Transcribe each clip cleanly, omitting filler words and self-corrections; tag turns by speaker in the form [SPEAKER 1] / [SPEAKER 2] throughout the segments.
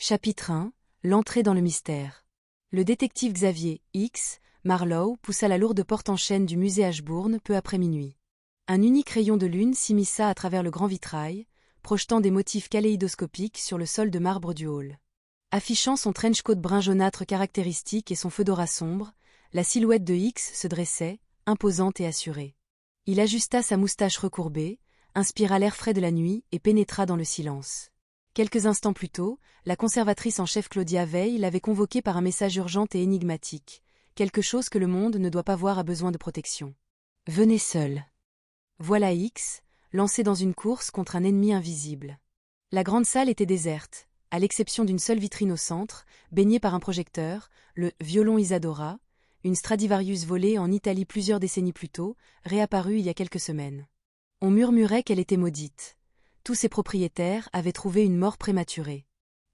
[SPEAKER 1] Chapitre 1. L'entrée dans le mystère. Le détective Xavier X. Marlowe poussa la lourde porte en chêne du musée Ashbourne peu après minuit. Un unique rayon de lune s'immisça à travers le grand vitrail, projetant des motifs kaléidoscopiques sur le sol de marbre du hall. Affichant son trench-coat brun jaunâtre caractéristique et son fedora sombre, la silhouette de X se dressait, imposante et assurée. Il ajusta sa moustache recourbée, inspira l'air frais de la nuit et pénétra dans le silence. Quelques instants plus tôt, la conservatrice en chef Claudia Veil l'avait convoqué par un message urgent et énigmatique. Quelque chose que le monde ne doit pas voir a besoin de protection. Venez seul. Voilà X, lancé dans une course contre un ennemi invisible. La grande salle était déserte, à l'exception d'une seule vitrine au centre, baignée par un projecteur, le violon Isadora, une Stradivarius volée en Italie plusieurs décennies plus tôt, réapparue il y a quelques semaines. On murmurait qu'elle était maudite. Tous ses propriétaires avaient trouvé une mort prématurée.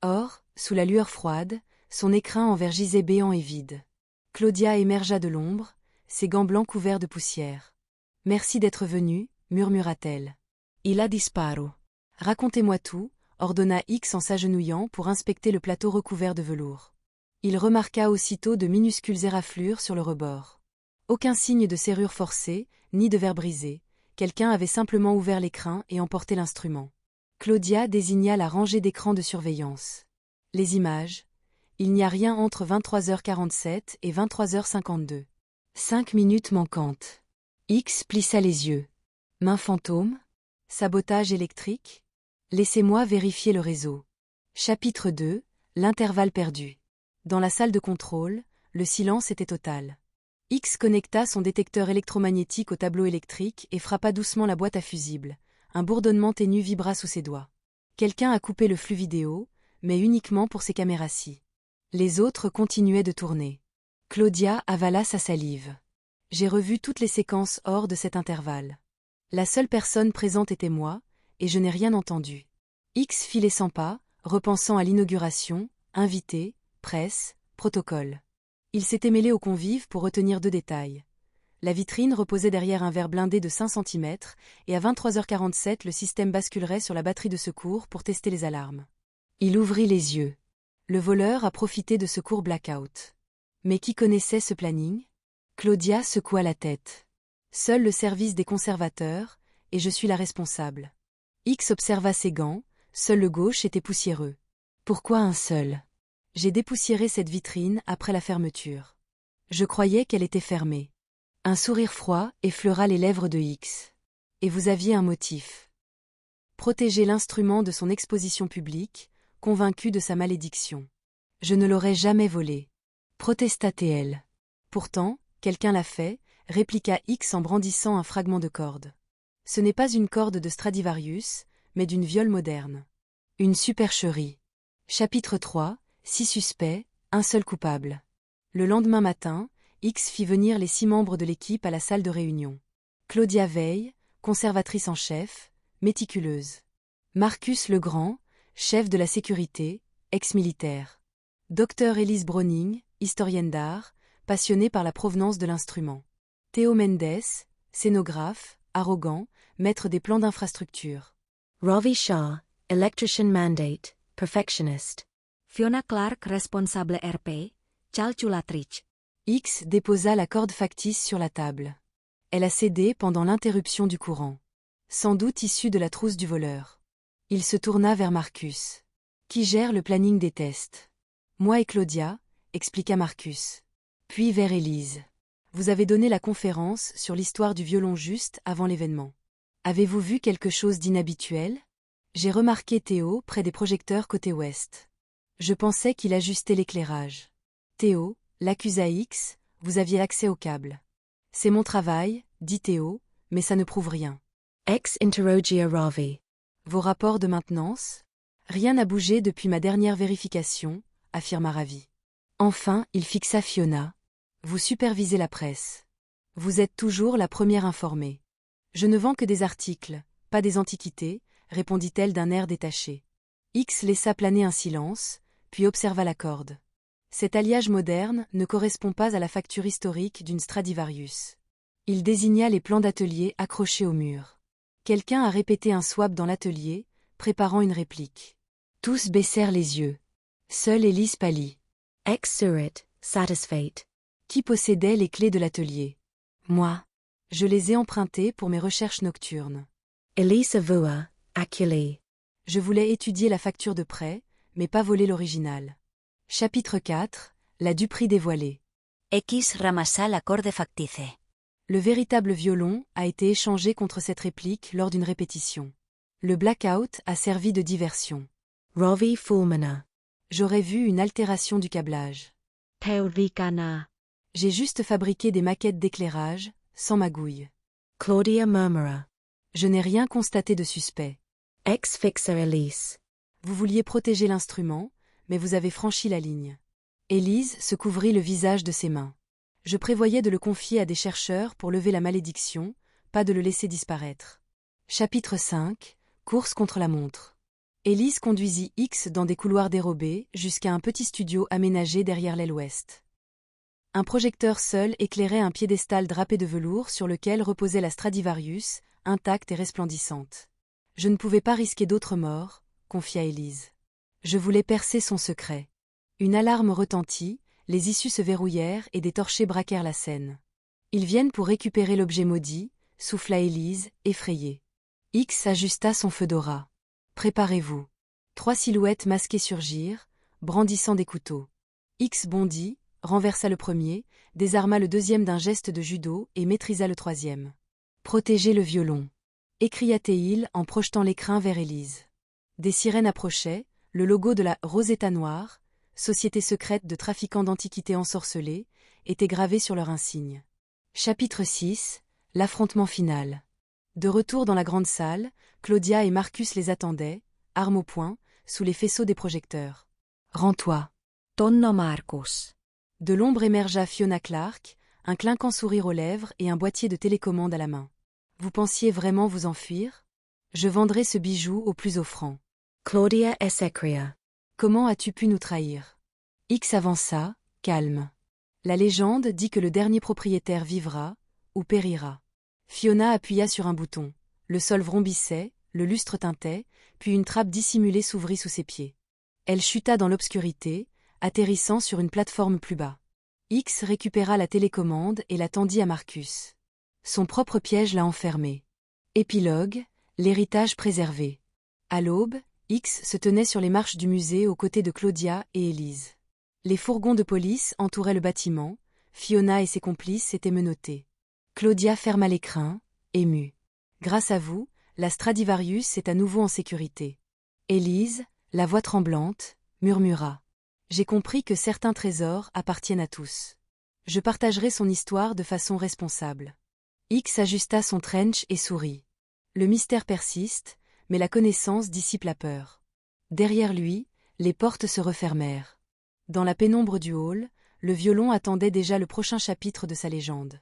[SPEAKER 1] Or, sous la lueur froide, son écrin en verre gisait béant et vide. Claudia émergea de l'ombre, ses gants blancs couverts de poussière. « Merci d'être venu », murmura-t-elle. « Il a disparu. » « Racontez-moi tout », ordonna X en s'agenouillant pour inspecter le plateau recouvert de velours. Il remarqua aussitôt de minuscules éraflures sur le rebord. Aucun signe de serrure forcée, ni de verre brisé. Quelqu'un avait simplement ouvert l'écrin et emporté l'instrument. Claudia désigna la rangée d'écrans de surveillance. Les images. Il n'y a rien entre 23h47 et 23h52. 5 minutes manquantes. X plissa les yeux. Main fantôme? Sabotage électrique? Laissez-moi vérifier le réseau. Chapitre 2. L'intervalle perdu. Dans la salle de contrôle, le silence était total. X connecta son détecteur électromagnétique au tableau électrique et frappa doucement la boîte à fusibles. Un bourdonnement ténu vibra sous ses doigts. Quelqu'un a coupé le flux vidéo, mais uniquement pour ces caméras-ci. Les autres continuaient de tourner. Claudia avala sa salive. J'ai revu toutes les séquences hors de cet intervalle. La seule personne présente était moi, et je n'ai rien entendu. X fit les 100 pas, repensant à l'inauguration, invités, presse, protocole. Il s'était mêlé aux convives pour retenir 2 détails. La vitrine reposait derrière un verre blindé de 5 cm, et à 23h47 le système basculerait sur la batterie de secours pour tester les alarmes. Il ouvrit les yeux. Le voleur a profité de ce court blackout. Mais qui connaissait ce planning? Claudia secoua la tête. Seul le service des conservateurs, et je suis la responsable. X observa ses gants, seul le gauche était poussiéreux. Pourquoi un seul? J'ai dépoussiéré cette vitrine après la fermeture. Je croyais qu'elle était fermée. Un sourire froid effleura les lèvres de X. Et vous aviez un motif. Protéger l'instrument de son exposition publique, convaincu de sa malédiction. Je ne l'aurais jamais volé. Protesta-t-elle. Pourtant, quelqu'un l'a fait, répliqua X en brandissant un fragment de corde. Ce n'est pas une corde de Stradivarius, mais d'une viole moderne. Une supercherie. Chapitre 3. 6 suspects, un seul coupable. Le lendemain matin, X fit venir les 6 membres de l'équipe à la salle de réunion. Claudia Veil, conservatrice en chef, méticuleuse. Marcus Legrand, chef de la sécurité, ex-militaire. Dr Elise Browning, historienne d'art, passionnée par la provenance de l'instrument. Théo Mendes, scénographe, arrogant, maître des plans d'infrastructure.
[SPEAKER 2] Ravi Shah, electrician mandate, perfectionist.
[SPEAKER 3] Fiona Clark, responsable RP, calculatrice.
[SPEAKER 1] X déposa la corde factice sur la table. Elle a cédé pendant l'interruption du courant. Sans doute issue de la trousse du voleur. Il se tourna vers Marcus. Qui gère le planning des tests? Moi et Claudia, expliqua Marcus. Puis vers Élise. Vous avez donné la conférence sur l'histoire du violon juste avant l'événement. Avez-vous vu quelque chose d'inhabituel? J'ai remarqué Théo près des projecteurs côté ouest. Je pensais qu'il ajustait l'éclairage. Théo, l'accusa X, vous aviez accès au câble. C'est mon travail, dit Théo, mais ça ne prouve rien.
[SPEAKER 2] Ex interrogia Ravi.
[SPEAKER 1] Vos rapports de maintenance? Rien n'a bougé depuis ma dernière vérification, affirma Ravi. Enfin, il fixa Fiona. Vous supervisez la presse. Vous êtes toujours la première informée. Je ne vends que des articles, pas des antiquités, répondit-elle d'un air détaché. X laissa planer un silence, puis observa la corde. Cet alliage moderne ne correspond pas à la facture historique d'une Stradivarius. Il désigna les plans d'atelier accrochés au mur. Quelqu'un a répété un swap dans l'atelier, préparant une réplique. Tous baissèrent les yeux. Seule Élise pâlit.
[SPEAKER 2] Ex surit, satisfait.
[SPEAKER 1] Qui possédait les clés de l'atelier? Moi. Je les ai empruntées pour mes recherches nocturnes.
[SPEAKER 2] Elisa vua, aculi.
[SPEAKER 1] Je voulais étudier la facture de prêt, mais pas voler l'original. Chapitre 4. La duperie dévoilée.
[SPEAKER 3] X ramassa l'acorde factice.
[SPEAKER 1] Le véritable violon a été échangé contre cette réplique lors d'une répétition. Le blackout a servi de diversion.
[SPEAKER 2] Rovi fulmina.
[SPEAKER 1] J'aurais vu une altération du câblage.
[SPEAKER 3] Theuricana.
[SPEAKER 1] J'ai juste fabriqué des maquettes d'éclairage, sans magouille.
[SPEAKER 2] Claudia murmura.
[SPEAKER 1] Je n'ai rien constaté de suspect.
[SPEAKER 2] Ex fixa Elise.
[SPEAKER 1] Vous vouliez protéger l'instrument, mais vous avez franchi la ligne. Élise se couvrit le visage de ses mains. Je prévoyais de le confier à des chercheurs pour lever la malédiction, pas de le laisser disparaître. Chapitre 5. Course contre la montre. Élise conduisit X dans des couloirs dérobés jusqu'à un petit studio aménagé derrière l'aile ouest. Un projecteur seul éclairait un piédestal drapé de velours sur lequel reposait la Stradivarius, intacte et resplendissante. Je ne pouvais pas risquer d'autres morts, confia Élise. Je voulais percer son secret. Une alarme retentit, les issues se verrouillèrent et des torchers braquèrent la scène. Ils viennent pour récupérer l'objet maudit, souffla Élise, effrayée. X ajusta son fedora. Préparez-vous. 3 silhouettes masquées surgirent, brandissant des couteaux. X bondit, renversa le premier, désarma le deuxième d'un geste de judo et maîtrisa le troisième. Protégez le violon. Écria Théil en projetant l'écrin vers Élise. Des sirènes approchaient, le logo de la Rosetta Noire, société secrète de trafiquants d'antiquités ensorcelés, était gravé sur leur insigne. Chapitre 6. L'affrontement final. De retour dans la grande salle, Claudia et Marcus les attendaient, armes au poing, sous les faisceaux des projecteurs. Rends-toi.
[SPEAKER 3] Tonno Marcus.
[SPEAKER 1] De l'ombre émergea Fiona Clark, un clinquant sourire aux lèvres et un boîtier de télécommande à la main. Vous pensiez vraiment vous enfuir? Je vendrai ce bijou au plus offrant.
[SPEAKER 2] Claudia esecria.
[SPEAKER 1] Comment as-tu pu nous trahir? X avança, calme. La légende dit que le dernier propriétaire vivra, ou périra. Fiona appuya sur un bouton. Le sol vrombissait, le lustre tintait, puis une trappe dissimulée s'ouvrit sous ses pieds. Elle chuta dans l'obscurité, atterrissant sur une plateforme plus bas. X récupéra la télécommande et la tendit à Marcus. Son propre piège l'a enfermé. Épilogue, l'héritage préservé. À l'aube, X se tenait sur les marches du musée aux côtés de Claudia et Élise. Les fourgons de police entouraient le bâtiment, Fiona et ses complices s'étaient menottés. Claudia ferma l'écrin, émue. Grâce à vous, la Stradivarius est à nouveau en sécurité. Élise, la voix tremblante, murmura. J'ai compris que certains trésors appartiennent à tous. Je partagerai son histoire de façon responsable. X ajusta son trench et sourit. Le mystère persiste, mais la connaissance dissipe la peur. Derrière lui, les portes se refermèrent. Dans la pénombre du hall, le violon attendait déjà le prochain chapitre de sa légende.